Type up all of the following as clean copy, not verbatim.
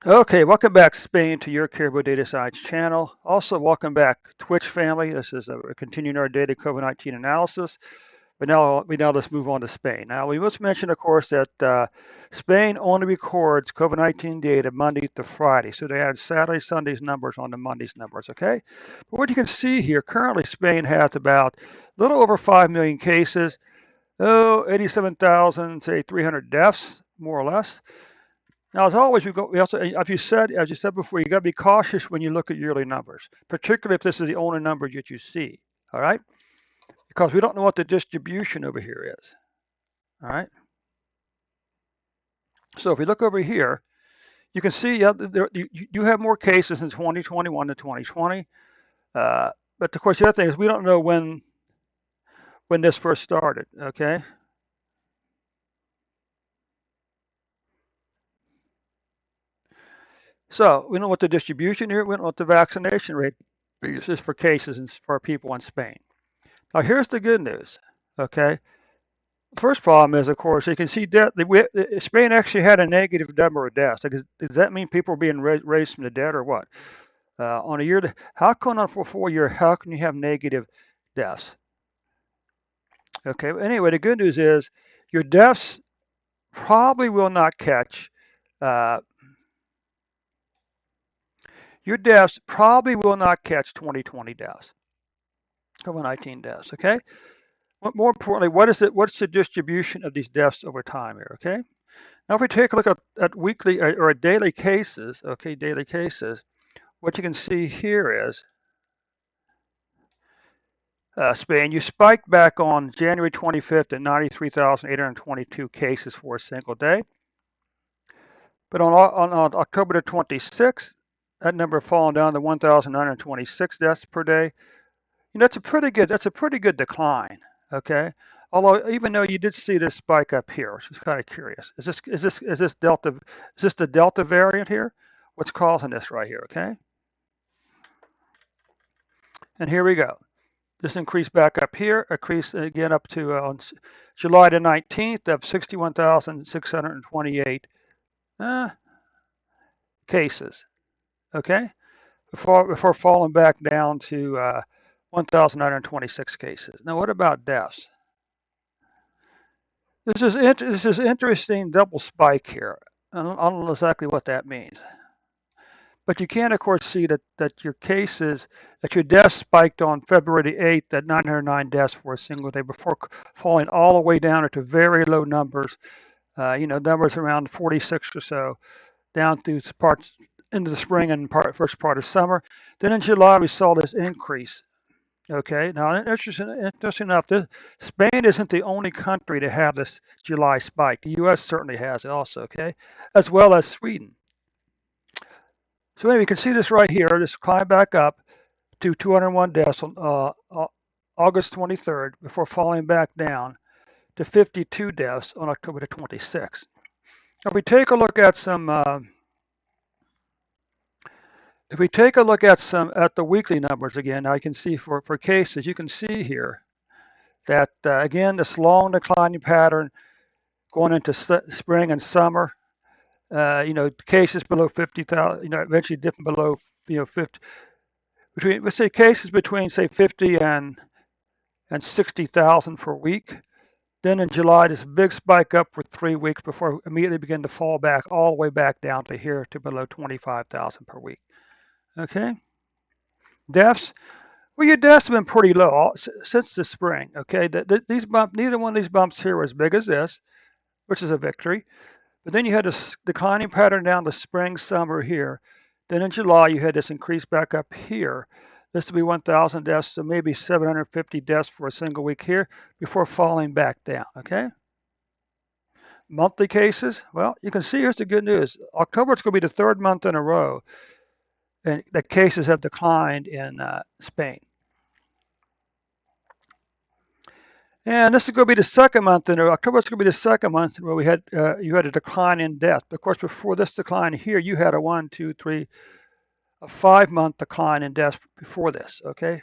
Okay, welcome back, Spain, to your Caribou Data Science channel. Also, welcome back, Twitch family. This is we're continuing our daily COVID-19 analysis. But now let's move on to Spain. Now, we must mention, of course, that Spain only records COVID-19 data Monday to Friday. So they add Saturday, Sunday's numbers on the Monday's numbers, okay? But what you can see here, currently Spain has about a little over 5 million cases, 87,000, say 300 deaths, more or less. Now, as always, we also, as you said before, you got to be cautious when you look at yearly numbers, particularly if this is the only number that you see. All right, because we don't know what the distribution over here is. All right. So if we look over here, you can see you have more cases in 2021 than 2020. Uh, but of course, the other thing is we don't know when this first started. Okay. So we know what the distribution here. We don't know what the vaccination rate is for cases and for people in Spain. Now here's the good news. Okay. First problem is, of course, you can see death. Spain actually had a negative number of deaths. Like, does that mean people are being raised from the dead or what? On a year, how come on for 4 year? How can you have negative deaths? Okay. Anyway, the good news is your deaths probably will not catch. Uh, your deaths probably will not catch 2020 deaths, COVID-19 deaths. Okay. More importantly, what's the distribution of these deaths over time here? Okay. Now, if we take a look at weekly or daily cases, okay, daily cases, what you can see here is Spain. You spiked back on January 25th at 93,822 cases for a single day. But on October the 26th, that number fallen down to 1,926 deaths per day. You know, that's a pretty good decline. Okay. Although even though you did see this spike up here, which is kind of curious. Is this the Delta variant here? What's causing this right here? Okay. And here we go. This increased back up here, increased again up to on July the 19th of 61,628 uh, cases. Okay, before falling back down to 1,926 cases. Now, what about deaths? This is interesting double spike here. I don't know exactly what that means. But you can, of course, see that your deaths spiked on February the 8th at 909 deaths for a single day before falling all the way down into very low numbers, numbers around 46 or so, down through parts into the spring and first part of summer. Then in July, we saw this increase. Okay, now interesting enough, Spain isn't the only country to have this July spike. The U.S. certainly has it also, okay, as well as Sweden. So anyway, you can see this right here. This climb back up to 201 deaths on August 23rd before falling back down to 52 deaths on October the 26th. If we take a look at at the weekly numbers again, now you can see for cases, you can see here that again this long declining pattern going into spring and summer. Cases below 50,000, eventually dipping below 50, between let's say cases between say 50 and 60,000 per week. Then in July, this big spike up for 3 weeks before immediately begin to fall back all the way back down to here to below 25,000 per week. Okay. Deaths. Well, your deaths have been pretty low since the spring. Okay. Neither one of these bumps here was as big as this, which is a victory. But then you had this declining pattern down the spring, summer here. Then in July, you had this increase back up here. This will be 1,000 deaths, so maybe 750 deaths for a single week here before falling back down, okay? Monthly cases, well, you can see here's the good news. October is going to be the third month in a row and the cases have declined in Spain. And this is going to be the second month in October. It's going to be the second month where you had a decline in death. But of course, before this decline here, you had a 5 month decline in deaths before this. Okay.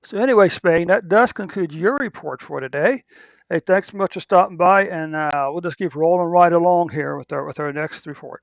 So anyway, Spain, that does conclude your report for today. Hey, thanks so much for stopping by, and we'll just keep rolling right along here with our next report.